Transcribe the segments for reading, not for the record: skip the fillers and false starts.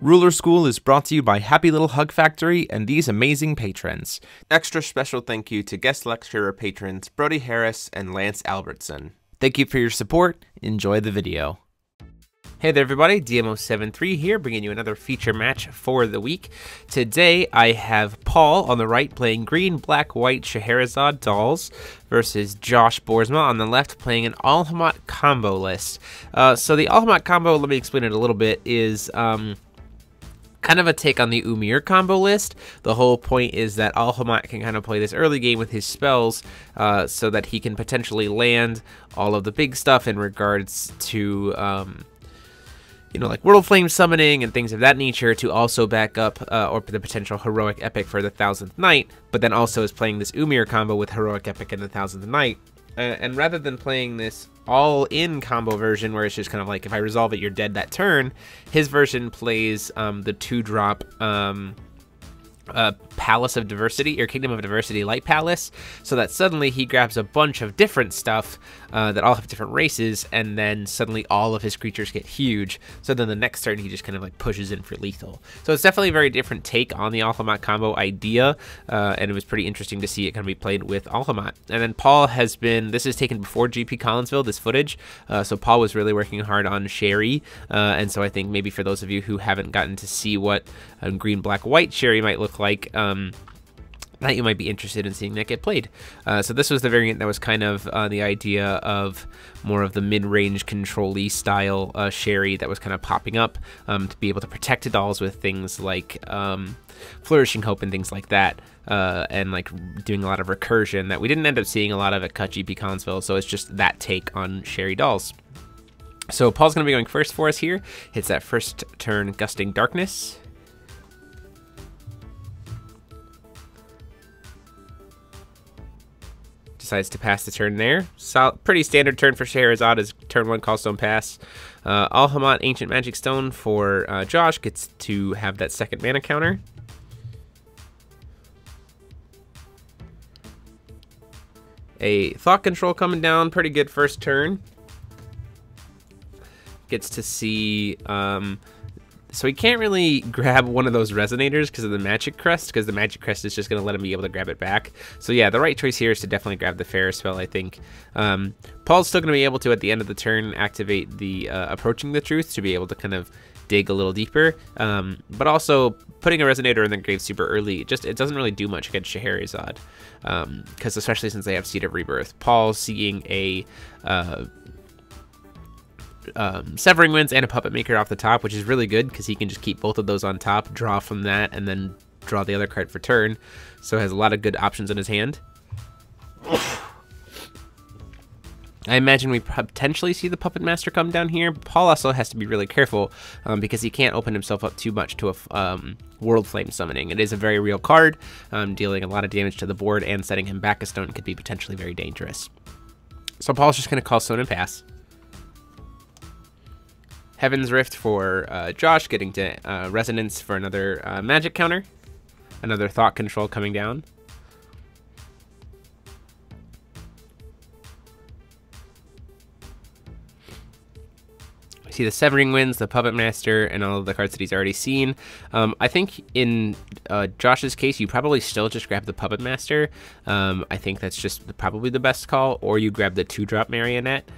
Ruler School is brought to you by Happy Little Hug Factory and these amazing patrons. Extra special thank you to guest lecturer patrons Brody Harris and Lance Albertson. Thank you for your support. Enjoy the video. Hey there everybody, DMO73 here, bringing you another feature match for the week. Today I have Paul on the right playing green, black, white Scheherazade dolls versus Josh Boersma on the left playing an Alhama'at Combo list. So the Alhama'at Combo, let me explain it a little bit, is kind of a take on the Umir combo list. The whole point is that Alhama'at can kind of play this early game with his spells so that he can potentially land all of the big stuff in regards to you know, like World Flame summoning and things of that nature, to also back up or the potential Heroic Epic for the 1000th Night, but then also is playing this Umir combo with Heroic Epic and the 1000th Night. And rather than playing this all-in combo version where it's just kind of like, if I resolve it, you're dead that turn, his version plays the 2-drop Palace of Diversity, or Kingdom of Diversity Light Palace, so that suddenly he grabs a bunch of different stuff that all have different races, and then suddenly all of his creatures get huge, so then the next turn he just kind of like pushes in for lethal. So it's definitely a very different take on the Alhama'at combo idea, and it was pretty interesting to see it kind of be played with Alhama'at. And then Paul has been, this is taken before GP Collinsville, this footage, so Paul was really working hard on Sherry, and so I think maybe for those of you who haven't gotten to see what green, black, white Sherry might look like, that you might be interested in seeing that get played. So this was the variant that was kind of the idea of more of the mid-range control-y style Sherry that was kind of popping up to be able to protect the dolls with things like Flourishing Hope and things like that, and like doing a lot of recursion that we didn't end up seeing a lot of at Cut GP Collinsville, so it's just that take on Sherry dolls. So Paul's going to be going first for us here. Hits that first turn Gusting Darkness. Decides to pass the turn there. Pretty standard turn for Scheherazade is turn 1 Callstone pass. Alhama'at Ancient Magic Stone for Josh gets to have that second mana counter. A Thought Control coming down, pretty good first turn. Gets to see so he can't really grab one of those resonators because of the Magic Crest, because the Magic Crest is just going to let him be able to grab it back. So yeah, the right choice here is to definitely grab the Fair spell, I think. Paul's still going to be able to, at the end of the turn, activate the Approaching the Truth to be able to kind of dig a little deeper. But also, putting a Resonator in the grave super early, it doesn't really do much against Scheherazade. Because especially since they have Seed of Rebirth. Paul seeing a Severing Winds and a Puppet Maker off the top, which is really good because he can just keep both of those on top, draw from that, and then draw the other card for turn. So has a lot of good options in his hand. I imagine we potentially see the Puppet Master come down here. Paul also has to be really careful because he can't open himself up too much to a World Flame summoning. It is a very real card, dealing a lot of damage to the board, and setting him back a stone could be potentially very dangerous. So Paul's just going to call stone and pass. Heaven's Rift for Josh, getting to Resonance for another magic counter. Another Thought Control coming down. We see the Severing Winds, the Puppet Master, and all of the cards that he's already seen. I think in Josh's case, you probably still just grab the Puppet Master. I think that's just probably the best call, or you grab the 2-drop Marionette.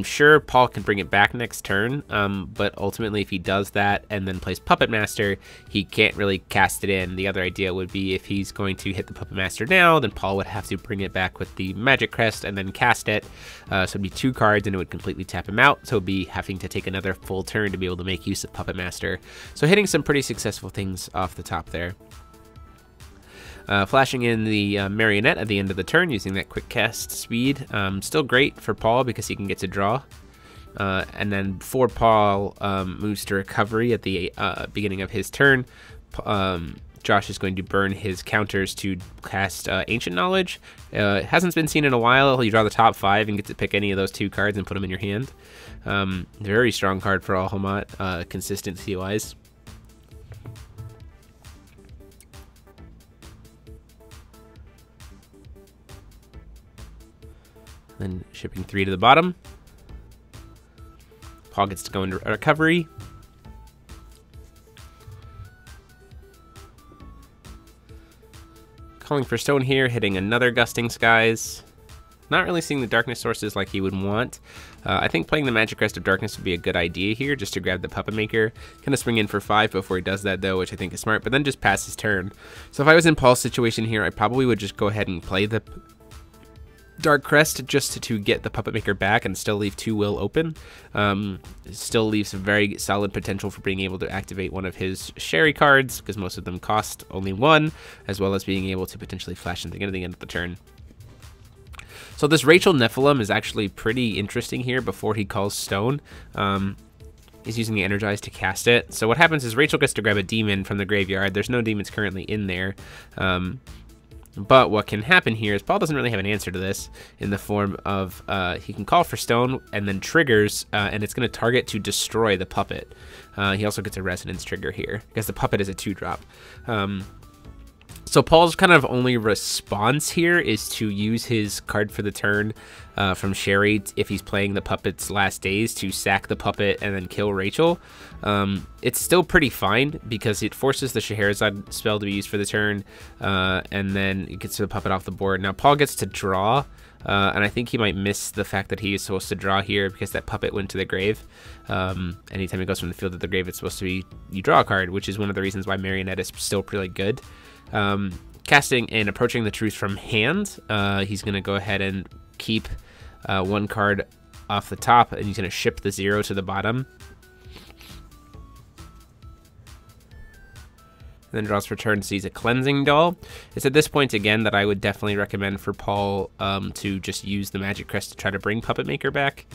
Sure, Paul can bring it back next turn, but ultimately if he does that and then plays Puppet Master, he can't really cast it in. The other idea would be if he's going to hit the Puppet Master now, then Paul would have to bring it back with the Magic Crest and then cast it. So it'd be 2 cards and it would completely tap him out, so it'd be having to take another full turn to be able to make use of Puppet Master. So hitting some pretty successful things off the top there. Flashing in the Marionette at the end of the turn using that quick cast speed. Still great for Paul because he can get to draw. And then before Paul moves to recovery at the beginning of his turn, Josh is going to burn his counters to cast Ancient Knowledge. It hasn't been seen in a while. You draw the top 5 and get to pick any of those 2 cards and put them in your hand. Very strong card for Alhama'at, consistency-wise. Then shipping 3 to the bottom. Paul gets to go into recovery. calling for stone here, hitting another Gusting Skies. Not really seeing the darkness sources like he would want. I think playing the Magic Crest of Darkness would be a good idea here, just to grab the Puppet Maker. Kind of swing in for 5 before he does that though, which I think is smart, but then just pass his turn. So if I was in Paul's situation here, I probably would just go ahead and play the Dark Crest just to get the Puppet Maker back and still leave 2 will open. Still leaves a very solid potential for being able to activate one of his Sherry cards, because most of them cost only 1, as well as being able to potentially flash something at the end of the turn. So this Rachel Nephilim is actually pretty interesting here before he calls Stone. He's using the Energize to cast it. So what happens is Rachel gets to grab a demon from the graveyard. There's no demons currently in there. But what can happen here is Paul doesn't really have an answer to this in the form of he can call for Stone and then triggers, and it's going to target to destroy the puppet. He also gets a Resonance trigger here because the puppet is a 2-drop. So Paul's kind of only response here is to use his card for the turn from Sherry if he's playing the puppet's last days to sack the puppet and then kill Rachel. It's still pretty fine because it forces the Scheherazade spell to be used for the turn, and then it gets the puppet off the board. Now Paul gets to draw, and I think he might miss the fact that he is supposed to draw here because that puppet went to the grave. Anytime it goes from the field to the grave, it's supposed to be you draw a card, which is one of the reasons why Marionette is still pretty good. Casting and Approaching the Truth from hand, he's going to go ahead and keep 1 card off the top, and he's going to ship the 0 to the bottom. Then draws for turn, sees a Cleansing Doll. It's at this point again that I would definitely recommend for Paul to just use the Magic Crest to try to bring Puppet Maker back.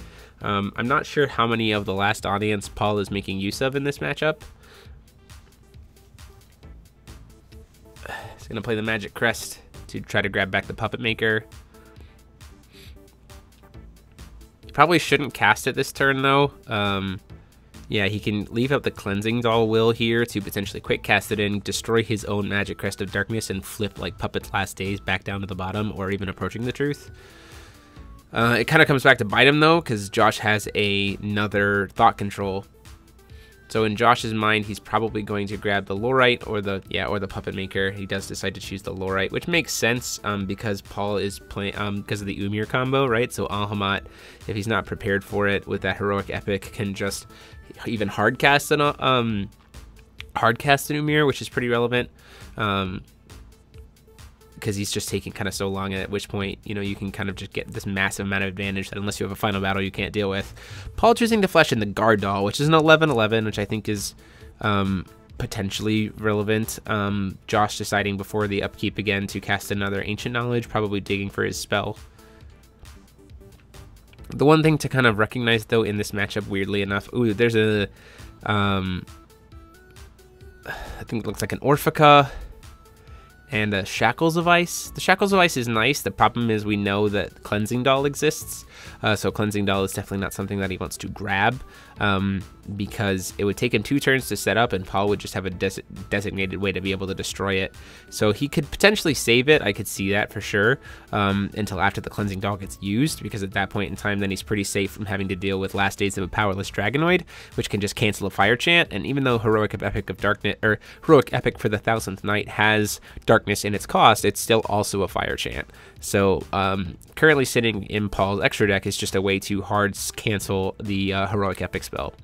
I'm not sure how many of the Last Audience Paul is making use of in this matchup. He's going to play the Magic Crest to try to grab back the Puppet Maker. He probably shouldn't cast it this turn though. Yeah, he can leave out the Cleansing Doll will here to potentially quick cast it in, destroy his own Magic Crest of Darkness, and flip like Puppet's Last Days back down to the bottom, or even Approaching the Truth. It kind of comes back to bite him though, because Josh has another Thought Control. So in Josh's mind, he's probably going to grab the Lorite or the Puppet Maker. He does decide to choose the Lorite, which makes sense because Paul is playing because of the Umir combo, right? So Alhama'at, if he's not prepared for it with that Heroic Epic, can just even hardcast an Umir, which is pretty relevant. Because he's just taking kind of so long, at which point, you know, you can kind of just get this massive amount of advantage that unless you have a final battle you can't deal with. Paul choosing to flash in the Guard Doll, which is an 11/11, which I think is potentially relevant. Josh deciding before the upkeep again to cast another Ancient Knowledge, probably digging for his spell. The one thing to kind of recognize though in this matchup, weirdly enough, ooh, there's a I think it looks like an Orphica and a Shackles of Ice. The Shackles of Ice is nice. The problem is we know that Cleansing Doll exists. So Cleansing Doll is definitely not something that he wants to grab because it would take him 2 turns to set up and Paul would just have a designated way to be able to destroy it. So he could potentially save it. I could see that for sure until after the Cleansing Doll gets used, because at that point in time then he's pretty safe from having to deal with Last Days of a Powerless Dragonoid, which can just cancel a Fire Chant. And even though Heroic Epic of Darkness, or Heroic Epic for the 1000th Night has Darkness in its cost, it's still also a Fire Chant. So currently sitting in Paul's extra deck is just a way to hard cancel the Heroic Epic spell.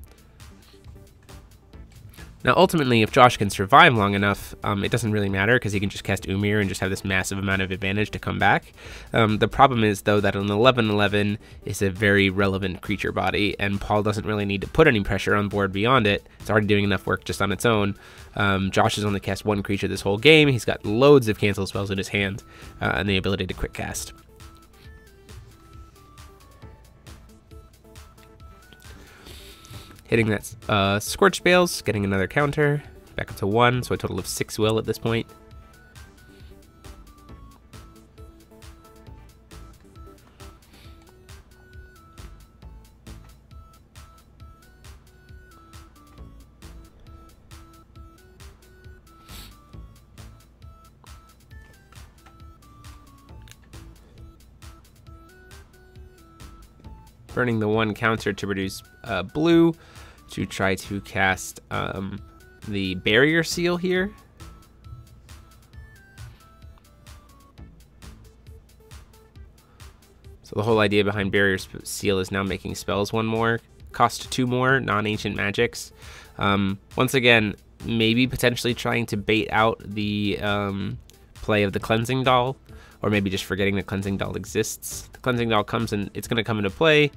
Now ultimately, if Josh can survive long enough, it doesn't really matter because he can just cast Umir and just have this massive amount of advantage to come back. The problem is though that an 11/11 is a very relevant creature body, and Paul doesn't really need to put any pressure on board beyond it. It's already doing enough work just on its own. Josh has only cast 1 creature this whole game. He's got loads of cancel spells in his hand and the ability to quick cast. Hitting that Scorch Bales, getting another counter, back up to 1, so a total of 6 will at this point. Burning the 1 counter to produce blue to try to cast the Barrier Seal here. So the whole idea behind Barrier Seal is now making spells 1 more, cost 2 more, non-ancient magics. Once again, maybe potentially trying to bait out the play of the Cleansing Doll, or maybe just forgetting that Cleansing Doll exists. The Cleansing Doll comes in, it's going to come into play,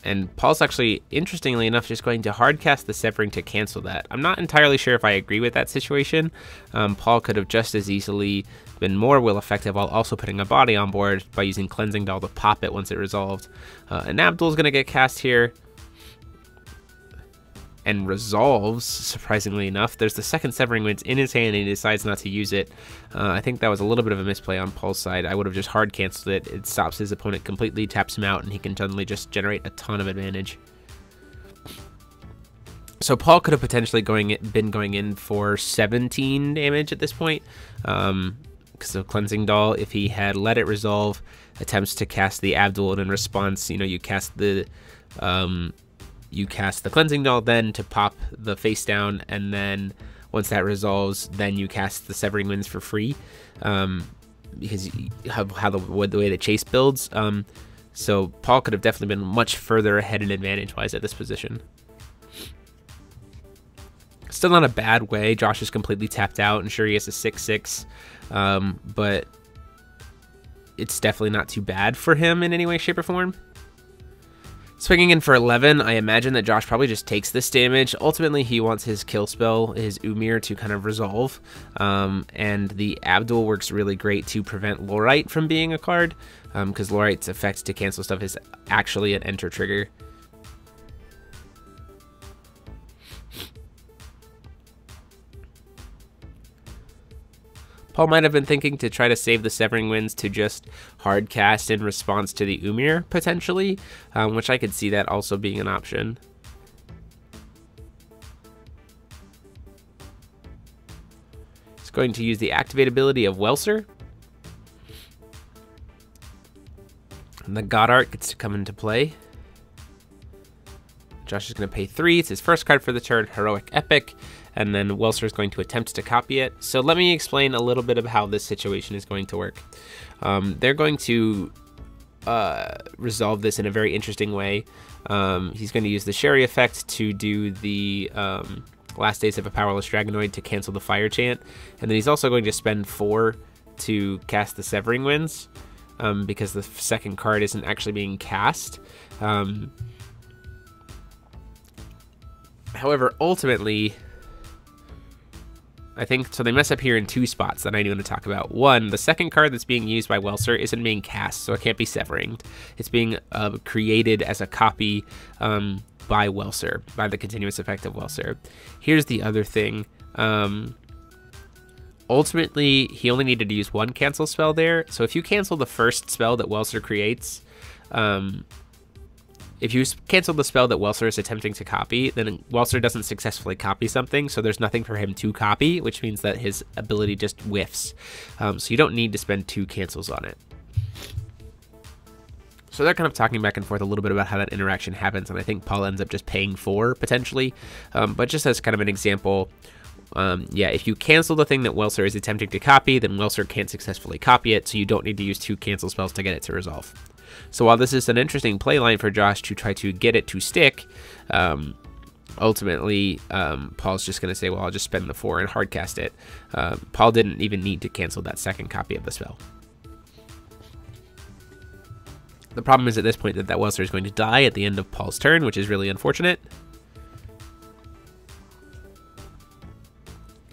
and Paul's actually, interestingly enough, just going to hardcast the Severing to cancel that. I'm not entirely sure if I agree with that situation. Paul could have just as easily been more will effective while also putting a body on board by using Cleansing Doll to pop it once it resolved. And Abdul's going to get cast here and resolves, surprisingly enough. There's the second Severing Winds in his hand and he decides not to use it. I think that was a little bit of a misplay on Paul's side. I would have just hard canceled it. It stops his opponent completely, taps him out, and he can suddenly just generate a ton of advantage. So Paul could have potentially been going in for 17 damage at this point. Because of Cleansing Doll, if he had let it resolve, attempts to cast the Abdul, and in response, you cast the Cleansing Doll then to pop the face down, and then once that resolves, then you cast the Severing Winds for free, because how the way the chase builds. So Paul could have definitely been much further ahead in advantage-wise at this position. Still not a bad way. Josh is completely tapped out, and sure, he has a 6/6, but it's definitely not too bad for him in any way, shape, or form. Swinging in for 11, I imagine that Josh probably just takes this damage. Ultimately, he wants his kill spell, his Umir, to kind of resolve, and the Abdul works really great to prevent Lorite from being a card, because Lorite's effect to cancel stuff is actually an enter trigger. Paul might have been thinking to try to save the Severing Winds to just hard cast in response to the Umir, potentially, which I could see that also being an option. He's going to use the activate ability of Welser. And the God Art gets to come into play. Josh is going to pay 3. It's his first card for the turn, Heroic Epic, and then Welser is going to attempt to copy it. So let me explain a little bit of how this situation is going to work. They're going to resolve this in a very interesting way. He's going to use the Sherry effect to do the Last Days of a Powerless Dragonoid to cancel the Fire Chant, and then he's also going to spend 4 to cast the Severing Winds, because the second card isn't actually being cast. However, ultimately, I think, so they mess up here in 2 spots that I need to talk about. One, the second card that's being used by Welser isn't being cast, so it can't be Severing. It's being created as a copy by Welser, by the continuous effect of Welser. Here's the other thing. Ultimately, he only needed to use 1 cancel spell there, so if you cancel the first spell that Welser creates, if you cancel the spell that Welser is attempting to copy, then Welser doesn't successfully copy something, so there's nothing for him to copy, which means that his ability just whiffs. So you don't need to spend 2 cancels on it. So they're kind of talking back and forth a little bit about how that interaction happens, and I think Paul ends up just paying 4, potentially. But just as kind of an example, yeah, if you cancel the thing that Welser is attempting to copy, then Welser can't successfully copy it, so you don't need to use 2 cancel spells to get it to resolve. So while this is an interesting play line for Josh to try to get it to stick, ultimately, Paul's just going to say, well, I'll just spend the 4 and hardcast it. Paul didn't even need to cancel that second copy of the spell. The problem is at this point that Welser is going to die at the end of Paul's turn, which is really unfortunate.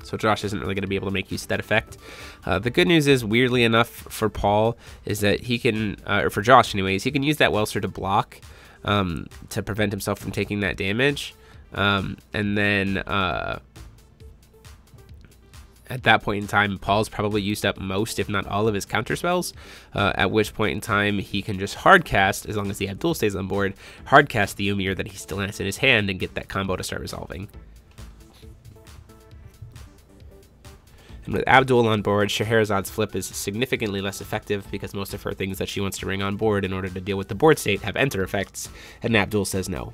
So Josh isn't really going to be able to make use of that effect. The good news is, weirdly enough, for Paul, is that he can, or for Josh anyways, he can use that Welser to block, to prevent himself from taking that damage. And then at that point in time, Paul's probably used up most, if not all, of his counter spells, at which point in time he can just hardcast, as long as the Abdul stays on board, hardcast the Umir that he still has in his hand and get that combo to start resolving. And with Abdul on board, Shahrazad's flip is significantly less effective because most of her things that she wants to bring on board in order to deal with the board state have enter effects, and Abdul says no.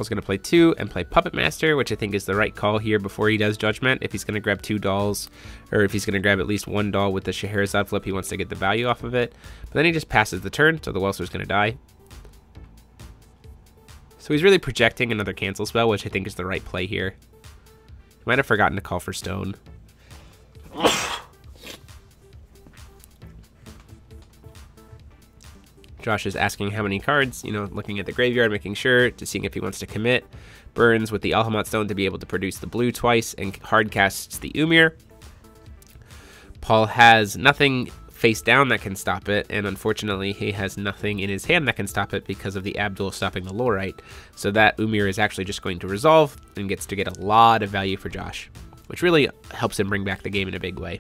Paul's going to play 2 and play Puppet Master, which I think is the right call here before he does Judgment. If he's going to grab 2 dolls, or if he's going to grab at least 1 doll with the Scheherazade flip, he wants to get the value off of it. But then he just passes the turn, so the Welsler's going to die. So he's really projecting another cancel spell, which I think is the right play here. He might have forgotten to call for Stone. Josh is asking how many cards, looking at the graveyard, making sure, to seeing if he wants to commit. Burns with the Alhama'at Stone to be able to produce the blue twice, and hard casts the Umir. Paul has nothing face down that can stop it, and unfortunately he has nothing in his hand that can stop it because of the Abdul stopping the Lorite. So that Umir is actually just going to resolve and gets to get a lot of value for Josh, which really helps him bring back the game in a big way.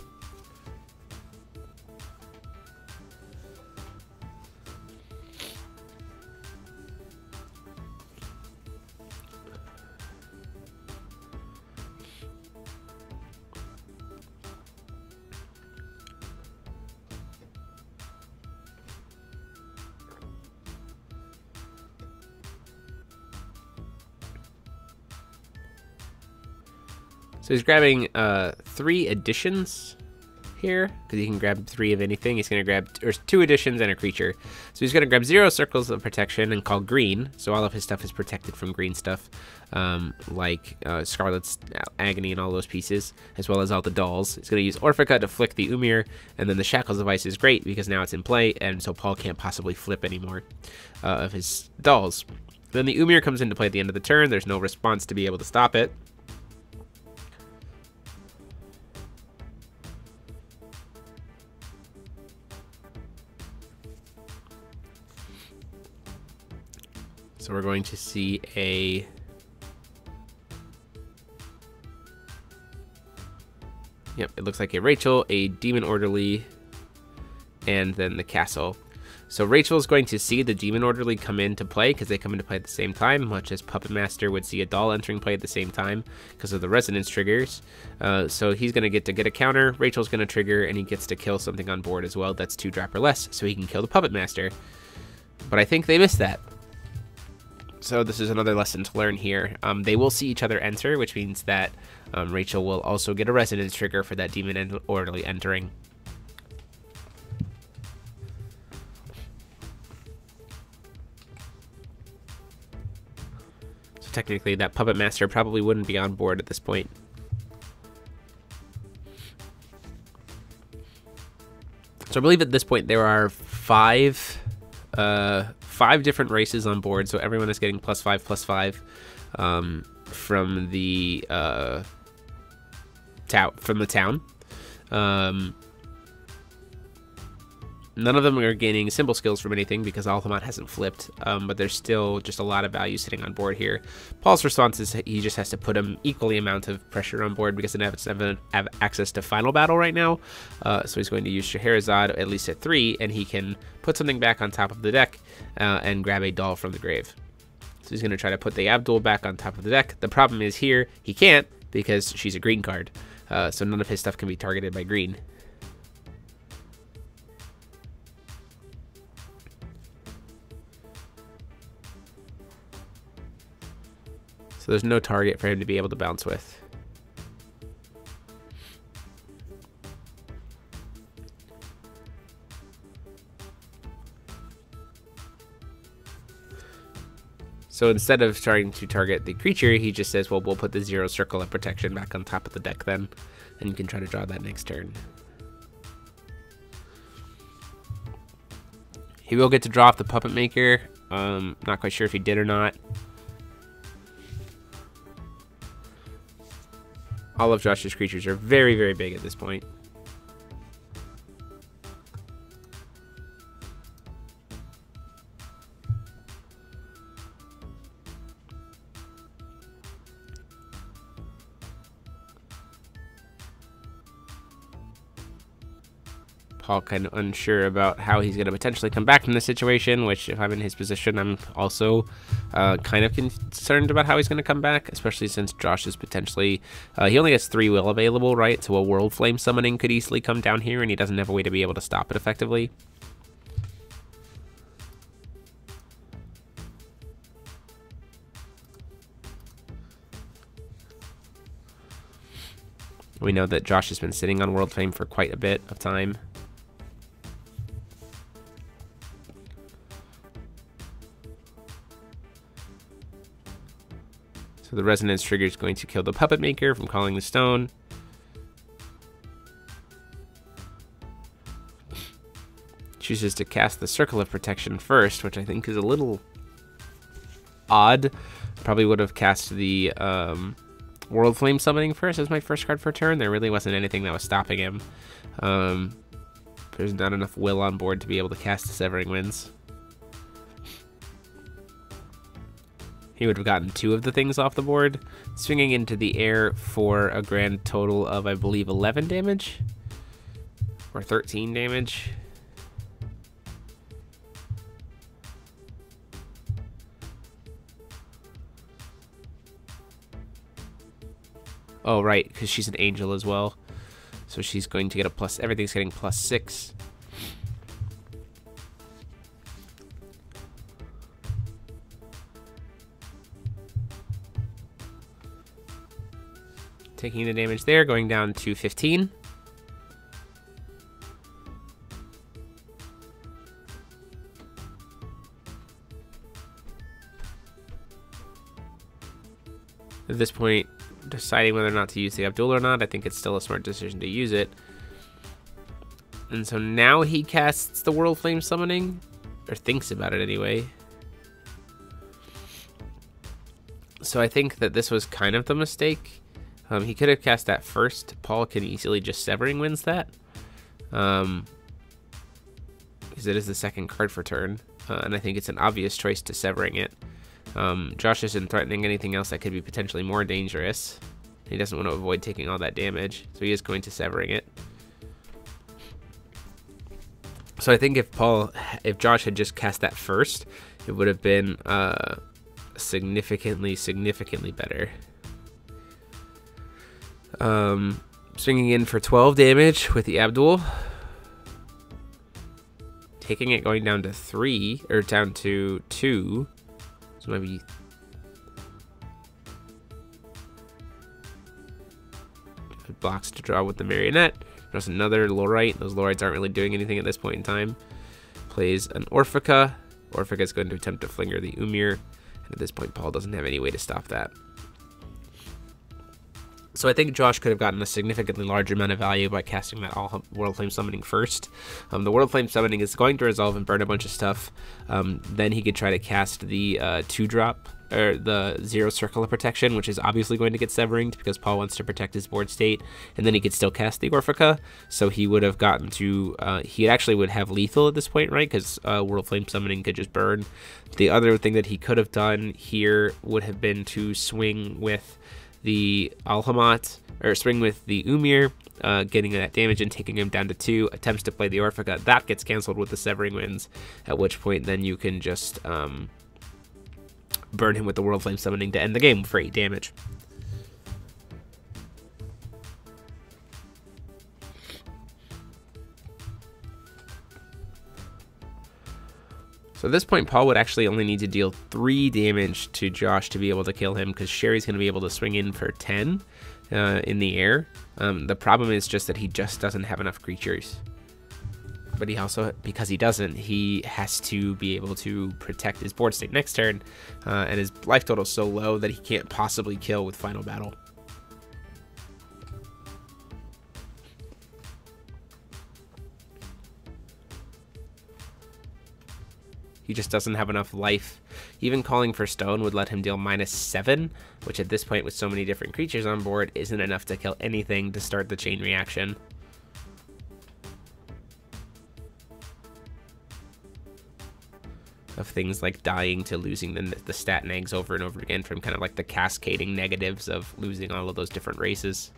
So he's grabbing 3 additions here, because he can grab 3 of anything. He's going to grab 2 additions and a creature. So he's going to grab 0 circles of protection and call green. So all of his stuff is protected from green stuff, like Scarlet's Agony and all those pieces, as well as all the dolls. He's going to use Orphica to flick the Umir, and then the Shackles of Ice is great because now it's in play, and so Paul can't possibly flip anymore of his dolls. Then the Umir comes into play at the end of the turn. There's no response to be able to stop it. So we're going to see it looks like a Rachel, a Demon Orderly, and then the Castle. So Rachel's going to see the Demon Orderly come into play because they come into play at the same time, much as Puppet Master would see a doll entering play at the same time because of the resonance triggers. So he's going to get a counter, Rachel's going to trigger, and he gets to kill something on board as well that's 2-drop or less, so he can kill the Puppet Master. But I think they missed that. So this is another lesson to learn here. They will see each other enter, which means that Rachel will also get a resonance trigger for that Demon Orderly entering. So technically that Puppet Master probably wouldn't be on board at this point. So I believe at this point there are 5 different races on board, so everyone is getting +5/+5 from the town. None of them are gaining symbol skills from anything because Alhama'at hasn't flipped, but there's still just a lot of value sitting on board here. Paul's response is he just has to put an equally amount of pressure on board because he doesn't have access to Final Battle right now. So he's going to use Scheherazade at least at 3, and he can put something back on top of the deck and grab a doll from the grave. So he's going to try to put the Abdul back on top of the deck. The problem is here he can't because she's a green card, so none of his stuff can be targeted by green. So there's no target for him to be able to bounce with. So instead of trying to target the creature, he just says, well, we'll put the 0 circle of protection back on top of the deck then, and you can try to draw that next turn. He will get to draw off the Puppet Maker. Not quite sure if he did or not. All of Josh's creatures are very, very big at this point. Paul kind of unsure about how he's going to potentially come back from this situation, which if I'm in his position, I'm also kind of concerned about how he's going to come back, especially since Josh is potentially, he only has 3 will available, right? So a World Flame summoning could easily come down here, and he doesn't have a way to be able to stop it effectively. We know that Josh has been sitting on World Flame for quite a bit of time. So the Resonance Trigger is going to kill the Puppet Maker from calling the stone. Chooses to cast the Circle of Protection first, which I think is a little odd. Probably would have cast the World Flame Summoning first as my first card for turn. There really wasn't anything that was stopping him. There's not enough will on board to be able to cast the Severing Winds. He would have gotten 2 of the things off the board, swinging into the air for a grand total of, I believe, 11 damage or 13 damage. Oh, right, because she's an angel as well. So she's going to get a plus, everything's getting +6. Taking the damage there, going down to 15. At this point, deciding whether or not to use the Abdul or not, I think it's still a smart decision to use it. And so now he casts the World Flame Summoning, or thinks about it anyway. So I think that this was kind of the mistake. He could have cast that first. Paul can easily just Severing Winds that. Because it is the second card for turn. And I think it's an obvious choice to Severing it. Josh isn't threatening anything else that could be potentially more dangerous. He doesn't want to avoid taking all that damage, so he is going to Severing it. So I think if Josh had just cast that first, it would have been significantly better. Swinging in for 12 damage with the Abdul. Taking it, going down to 3, or down to 2. So maybe blocks to draw with the Marionette. There's another Lorite. Those Lorites aren't really doing anything at this point in time. Plays an Orphica. Orphica is going to attempt to flinger the Umir. And at this point, Paul doesn't have any way to stop that. So I think Josh could have gotten a significantly larger amount of value by casting that all World Flame Summoning first. The World Flame Summoning is going to resolve and burn a bunch of stuff. Then he could try to cast the 2-drop, or the 0 Circle of Protection, which is obviously going to get Severinged because Paul wants to protect his board state. And then he could still cast the Orphica. So he would have gotten to, he actually would have lethal at this point, right? Because World Flame Summoning could just burn. The other thing that he could have done here would have been to swing with the Alhama'at, or swing with the Umir, getting that damage and taking him down to 2, attempts to play the Orphica. That gets canceled with the Severing Winds, at which point then you can just burn him with the World Flame Summoning to end the game for 8 damage. So at this point, Paul would actually only need to deal 3 damage to Josh to be able to kill him, because Sherry's going to be able to swing in for 10 in the air. The problem is just that he just doesn't have enough creatures. But he also, because he doesn't, he has to be able to protect his board state next turn, and his life total is so low that he can't possibly kill with Final Battle. He just doesn't have enough life. Even calling for stone would let him deal -7, which at this point with so many different creatures on board isn't enough to kill anything to start the chain reaction. Of things like dying to losing the stat nags over and over again, from kind of like the cascading negatives of losing all of those different races.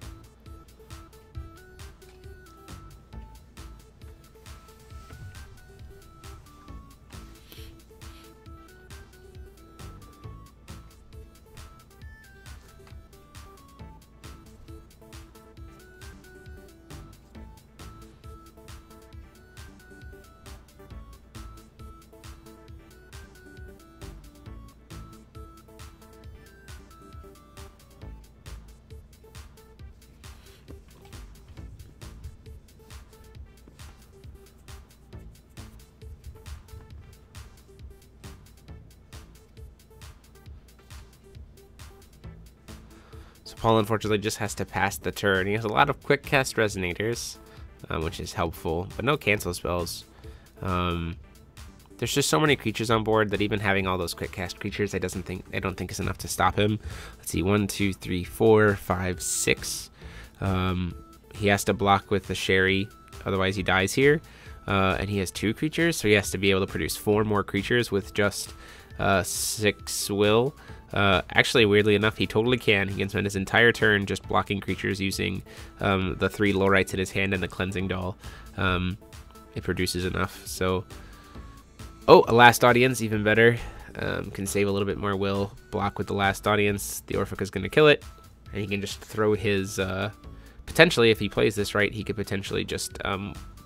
So Paul unfortunately just has to pass the turn. He has a lot of quick cast resonators, which is helpful, but no cancel spells. There's just so many creatures on board that even having all those quick cast creatures, I don't think is enough to stop him. Let's see, 1, 2, 3, 4, 5, 6. He has to block with the Sherry, otherwise he dies here. And he has 2 creatures, so he has to be able to produce 4 more creatures with just 6 will. Actually, weirdly enough, he totally can. He can spend his entire turn just blocking creatures using the 3 Lowrights in his hand and the Cleansing Doll. It produces enough. So, oh, a Last Audience, even better. Can save a little bit more will. Block with the Last Audience. The Orphica's going to kill it, and he can just throw his. Potentially, if he plays this right, he could potentially just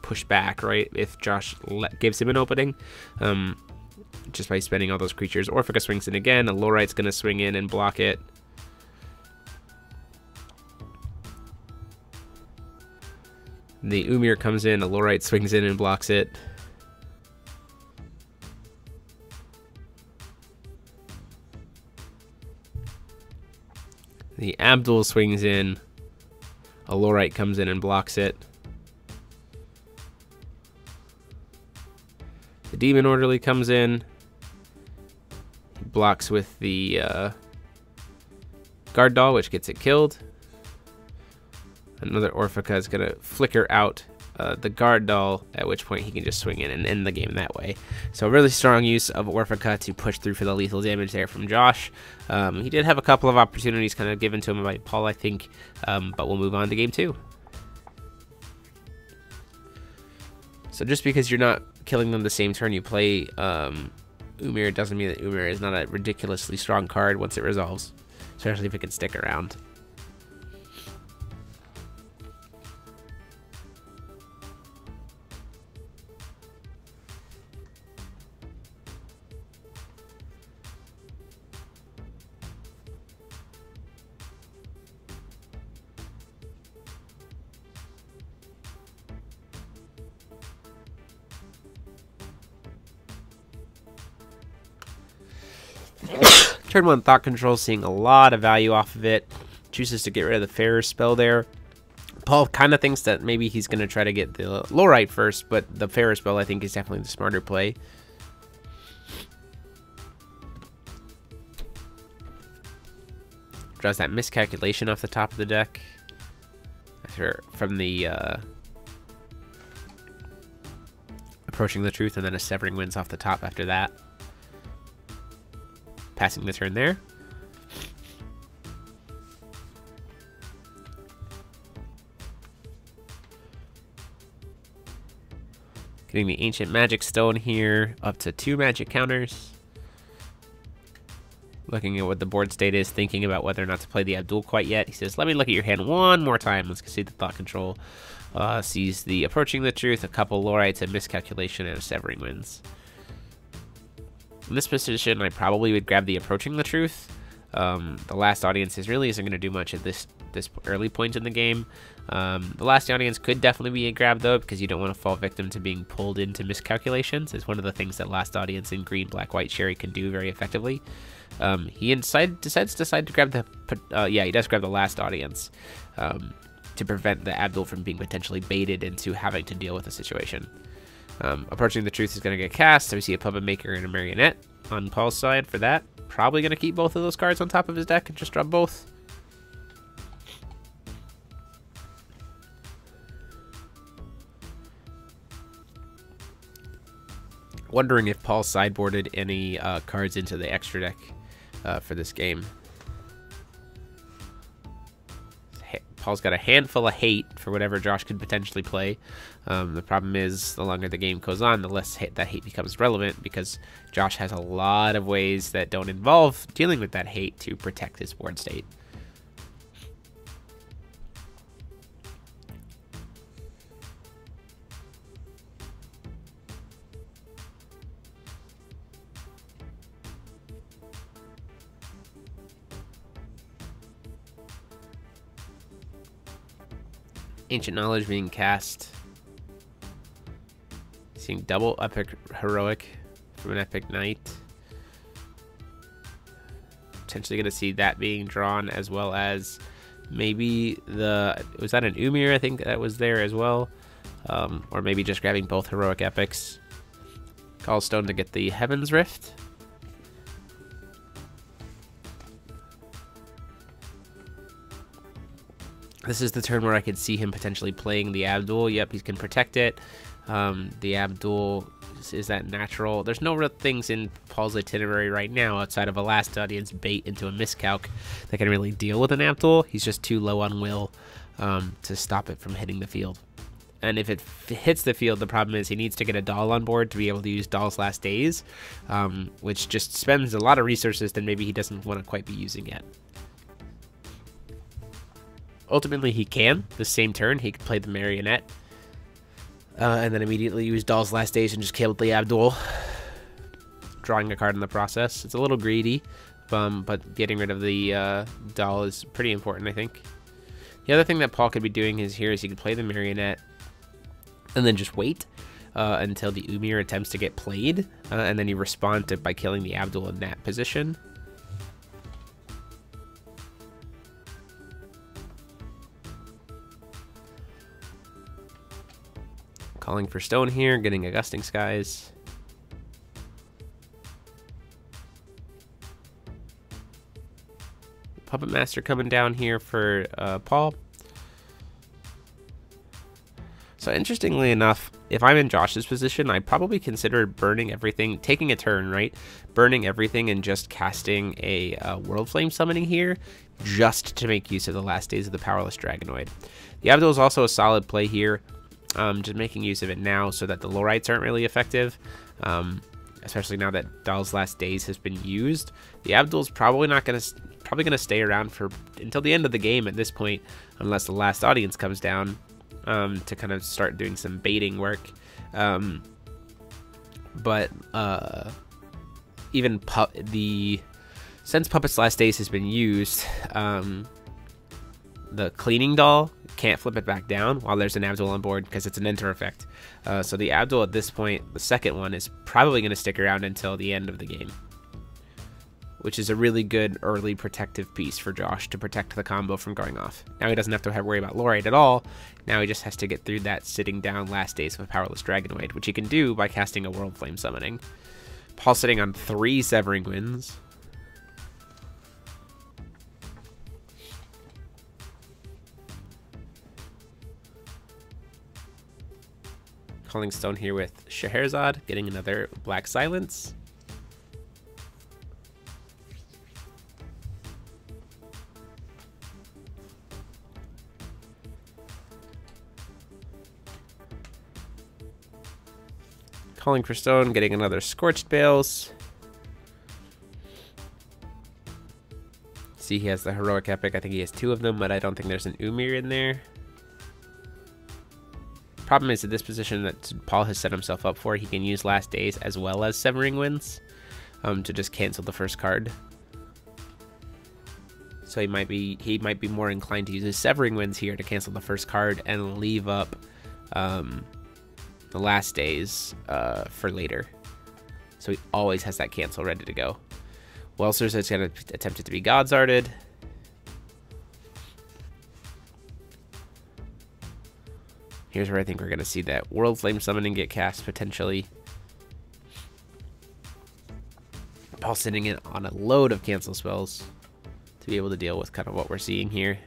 push back, right? If Josh gives him an opening. Just by spending all those creatures. Orphica swings in again. A Lowright's going to swing in and block it. The Umir comes in. A Lowright swings in and blocks it. The Abdul swings in. A Lowright comes in and blocks it. The Demon Orderly comes in. He blocks with the Guard Doll, which gets it killed. Another Orphica is going to flicker out the Guard Doll, at which point he can just swing in and end the game that way. So really strong use of Orphica to push through for the lethal damage there from Josh. He did have a couple of opportunities kind of given to him by Paul, I think, but we'll move on to game 2. So just because you're not killing them the same turn you play Umir doesn't mean that Umir is not a ridiculously strong card once it resolves, especially if it can stick around. Turn 1 Thought Control, seeing a lot of value off of it. Chooses to get rid of the Fair spell there. Paul kind of thinks that maybe he's going to try to get the Lowright first, but the Fair spell I think is definitely the smarter play. Draws that Miscalculation off the top of the deck. From the Approaching the Truth, and then a Severing Winds off the top after that. Passing the turn there. Getting the Ancient Magic Stone here, up to 2 magic counters. Looking at what the board state is, thinking about whether or not to play the Abdul quite yet. He says, let me look at your hand one more time. Let's see the Thought Control. Sees the Approaching the Truth, a couple Lowrights, a Miscalculation, and a Severing Winds. In this position, I probably would grab the Approaching the Truth. The Last Audience really isn't going to do much at this early point in the game. The Last Audience could definitely be a grab, though, because you don't want to fall victim to being pulled into miscalculations. It's one of the things that Last Audience in green, black, white, Sherry can do very effectively. He decides to grab the... he does grab the Last Audience to prevent the Abdul from being potentially baited into having to deal with the situation. Approaching the Truth is going to get cast, so we see a Puppet Maker and a Marionette on Paul's side for that. Probably going to keep both of those cards on top of his deck and just drop both. Wondering if Paul sideboarded any cards into the extra deck for this game. Paul's got a handful of hate for whatever Josh could potentially play. The problem is, the longer the game goes on, the less that hate becomes relevant, because Josh has a lot of ways that don't involve dealing with that hate to protect his board state. Ancient Knowledge being cast. Seeing double Epic Heroic from an Epic Knight. Potentially going to see that being drawn, as well as Maybe was that an Umir? I think that was there as well. Or maybe just grabbing both heroic epics. Call Stone to get the Heaven's Rift. This is the turn where I could see him potentially playing the Abdul. Yep, he can protect it. The Abdul, is that natural? There's no real things in Paul's itinerary right now outside of a last audience bait into a miscalc that can really deal with an Abdul. He's just too low on will to stop it from hitting the field. And if it hits the field, the problem is he needs to get a doll on board to be able to use Doll's Last Days, which just spends a lot of resources that maybe he doesn't want to quite be using yet. Ultimately, he can. The same turn, he could play the Marionette. And then immediately use Doll's Last Days and just kill the Abdul. Drawing a card in the process. It's a little greedy, but getting rid of the doll is pretty important, I think. The other thing that Paul could be doing is he could play the Marionette and then just wait until the Umir attempts to get played. And then you respond by killing the Abdul in that position. Calling for Stone here, getting a Gusting Skies. Puppet Master coming down here for Paul. So interestingly enough, if I'm in Josh's position, I'd probably consider burning everything, taking a turn, right? Burning everything and just casting a World Flame summoning here, just to make use of the Last Days of the Powerless Dragonoid. The Abdul is also a solid play here. Just making use of it now so that the Lowrights aren't really effective, especially now that Doll's Last Days has been used. The Abdul's probably gonna stay around until the end of the game at this point, unless the last audience comes down to kind of start doing some baiting work. Even since Puppet's Last Days has been used, the Cleaning Doll can't flip it back down while there's an Abdul on board because it's an enter effect. So the Abdul at this point, the second one, is probably going to stick around until the end of the game, which is a really good early protective piece for Josh to protect the combo from going off. Now he doesn't have to worry about Lorite at all. Now he just has to get through that sitting down Last Days of a Powerless Dragonoid, which he can do by casting a World Flame summoning. Paul sitting on 3 Severing Winds. Calling Stone here with Scheherazade, getting another Black Silence. Calling for Stone, getting another Scorched Bales. See, he has the Heroic Epic. I think he has 2 of them, but I don't think there's an Umir in there. Problem is, at this position that Paul has set himself up for, he can use Last Days as well as Severing Winds to just cancel the first card. So he might be more inclined to use his Severing Winds here to cancel the first card and leave up the Last Days for later. So he always has that cancel ready to go. Welser's is going to attempt it to be God's Arted. Here's where I think we're going to see that World Flame Summoning get cast, potentially. Paul sitting in on a load of cancel spells to be able to deal with kind of what we're seeing here.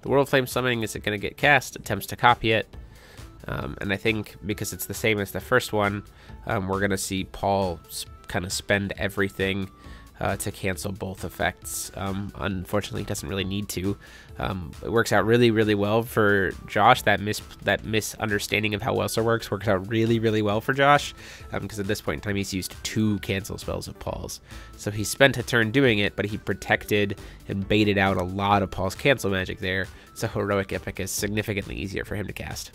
The World Flame Summoning is going to get cast, attempts to copy it. And I think because it's the same as the first one, we're going to see Paul kind of spend everything to cancel both effects. Unfortunately, he doesn't really need to. It works out really, really well for Josh. That misunderstanding of how Welser works out really, really well for Josh, because at this point in time, he's used 2 cancel spells of Paul's. So he spent a turn doing it, but he protected and baited out a lot of Paul's cancel magic there. So Heroic Epic is significantly easier for him to cast.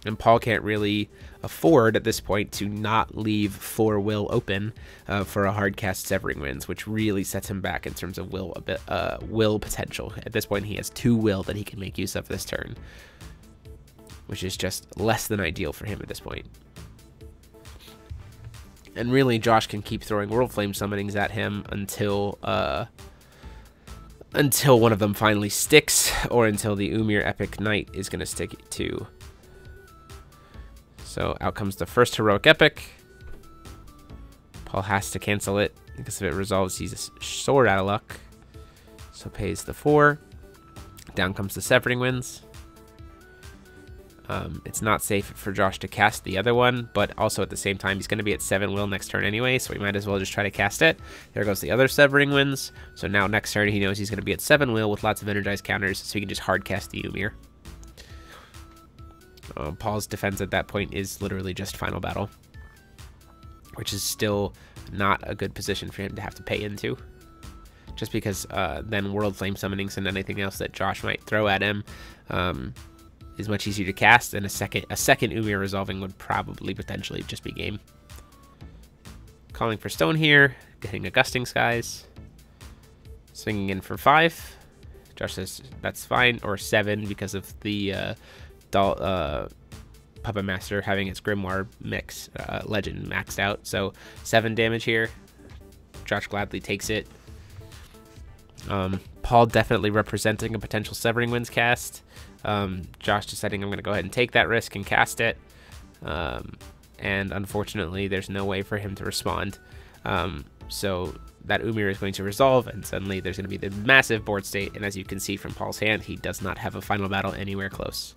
And Paul can't really afford at this point to not leave 4 will open for a hard cast Severing Winds, which really sets him back in terms of will potential. At this point, he has 2 will that he can make use of this turn, which is just less than ideal for him at this point. And really, Josh can keep throwing World Flame summonings at him until one of them finally sticks, or until the Umir Epic Knight is going to stick too. So out comes the first Heroic Epic. Paul has to cancel it, because if it resolves, he's a sword out of luck. So pays the 4. Down comes the Severing Winds. It's not safe for Josh to cast the other one, but also at the same time, he's going to be at 7 will next turn anyway, so we might as well just try to cast it. There goes the other Severing Winds. So now next turn, he knows he's going to be at 7 will with lots of energized counters, so he can just hard cast the Umir. Paul's defense at that point is literally just Final Battle, which is still not a good position for him to have to pay into. Just because then World Flame summonings and anything else that Josh might throw at him is much easier to cast, and a second Umir resolving would probably potentially just be game. Calling for Stone here, getting a Gusting Skies, swinging in for 5. Josh says that's fine, or 7 because of the Puppet Master having its Grimoire mix legend maxed out. So 7 damage here. Josh gladly takes it. Paul definitely representing a potential Severing Winds cast. Josh deciding I'm going to go ahead and take that risk and cast it. And unfortunately, there's no way for him to respond. So that Umir is going to resolve, and suddenly there's going to be the massive board state. And as you can see from Paul's hand, he does not have a Final Battle anywhere close.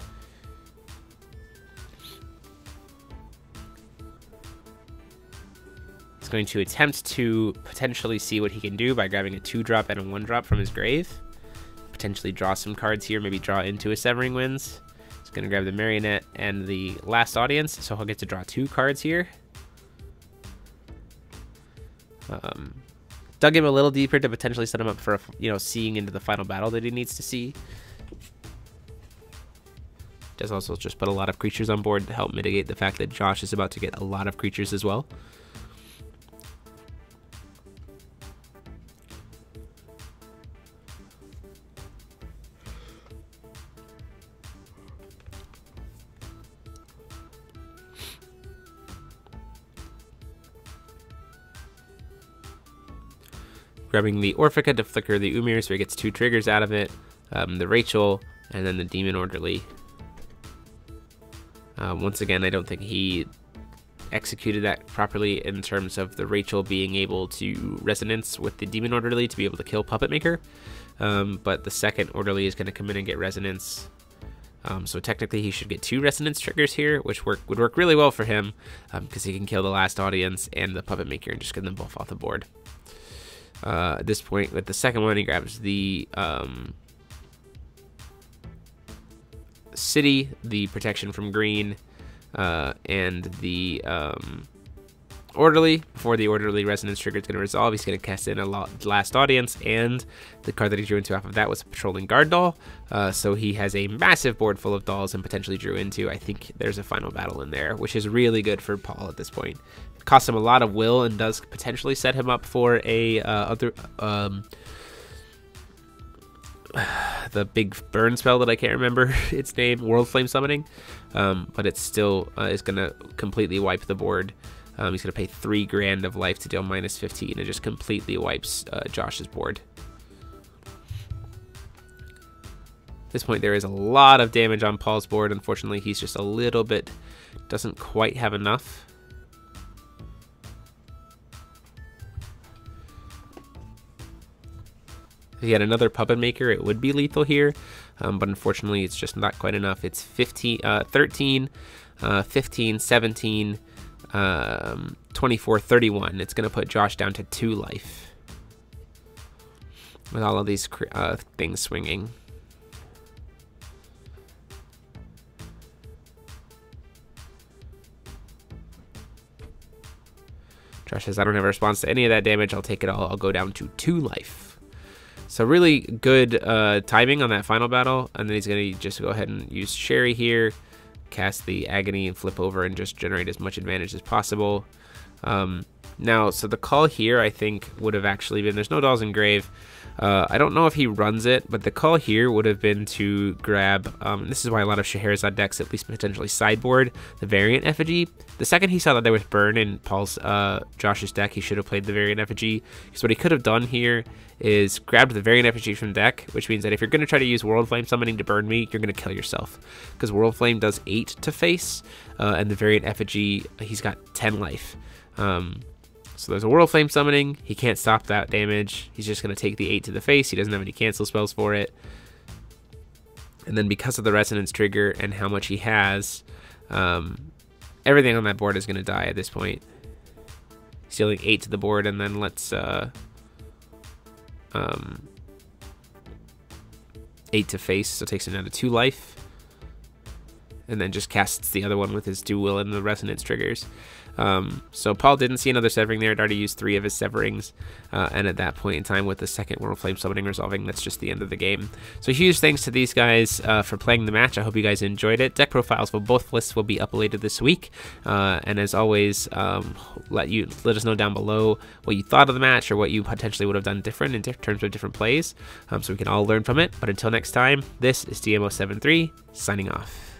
He's going to attempt to potentially see what he can do by grabbing a 2-drop and a 1-drop from his grave. Potentially draw some cards here, maybe draw into a Severing Winds. He's going to grab the Marionette and the Last Audience, so he'll get to draw 2 cards here. Dug him a little deeper to potentially set him up for, seeing into the Final Battle that he needs to see. Does also just put a lot of creatures on board to help mitigate the fact that Josh is about to get a lot of creatures as well. Grabbing the Orphica to flicker the Umir so he gets 2 triggers out of it, the Rachel, and then the Demon Orderly. Once again, I don't think he executed that properly in terms of the Rachel being able to resonance with the Demon Orderly to be able to kill Puppet Maker. But the second Orderly is going to come in and get resonance. So technically he should get 2 resonance triggers here, which would work really well for him, because he can kill the Last Audience and the Puppet Maker and just get them both off the board. At this point, with the second one, he grabs the City, the protection from green, and the Orderly. Before the Orderly resonance trigger is going to resolve, he's going to cast in a Last Audience, and the card that he drew into off of that was a Patrolling Guard Doll. So he has a massive board full of dolls and potentially drew into, I think there's a Final Battle in there, which is really good for Paul at this point. It costs him a lot of will and does potentially set him up for a the big burn spell that I can't remember its name, World Flame Summoning, but it still is going to completely wipe the board. He's going to pay 3 grand of life to deal -15. It just completely wipes Josh's board. At this point, there is a lot of damage on Paul's board. Unfortunately, he's just a little bit, doesn't quite have enough. If he had another Puppet Maker, it would be lethal here, but unfortunately, it's just not quite enough. It's 13, 15, 17, 24, 31. It's going to put Josh down to 2 life with all of these things swinging. Josh says, I don't have a response to any of that damage. I'll take it all. I'll go down to 2 life. So really good timing on that Final Battle. And then he's going to just go ahead and use Sherry here, cast the Agony and flip over and just generate as much advantage as possible. Now, so the call here, I think, would have actually been, there's no dolls in grave. I don't know if he runs it, but the call here would have been to grab, this is why a lot of Scheherazade decks at least potentially sideboard the variant effigy. The second he saw that there was burn in Josh's deck, he should have played the variant effigy, because what he could have done here is grabbed the variant effigy from deck, which means that if you're going to try to use World Flame summoning to burn me, you're going to kill yourself, because World Flame does 8 to face, and the variant effigy, he's got 10 life. So there's a World Flame summoning. He can't stop that damage. He's just going to take the 8 to the face. He doesn't have any cancel spells for it. And then because of the Resonance trigger and how much he has, everything on that board is going to die at this point. He's dealing 8 to the board, and then let's 8 to face, so it takes him down to 2 life. And then just casts the other one with his dual and the Resonance triggers. So Paul didn't see another severing there. He'd already used 3 of his severings, and at that point in time, with the second World Flame summoning resolving, that's just the end of the game. So huge thanks to these guys for playing the match. I hope you guys enjoyed it. Deck profiles for both lists will be uploaded this week, and as always, let us know down below what you thought of the match or what you potentially would have done different in terms of different plays, so we can all learn from it. But until next time, this is DMO73 signing off.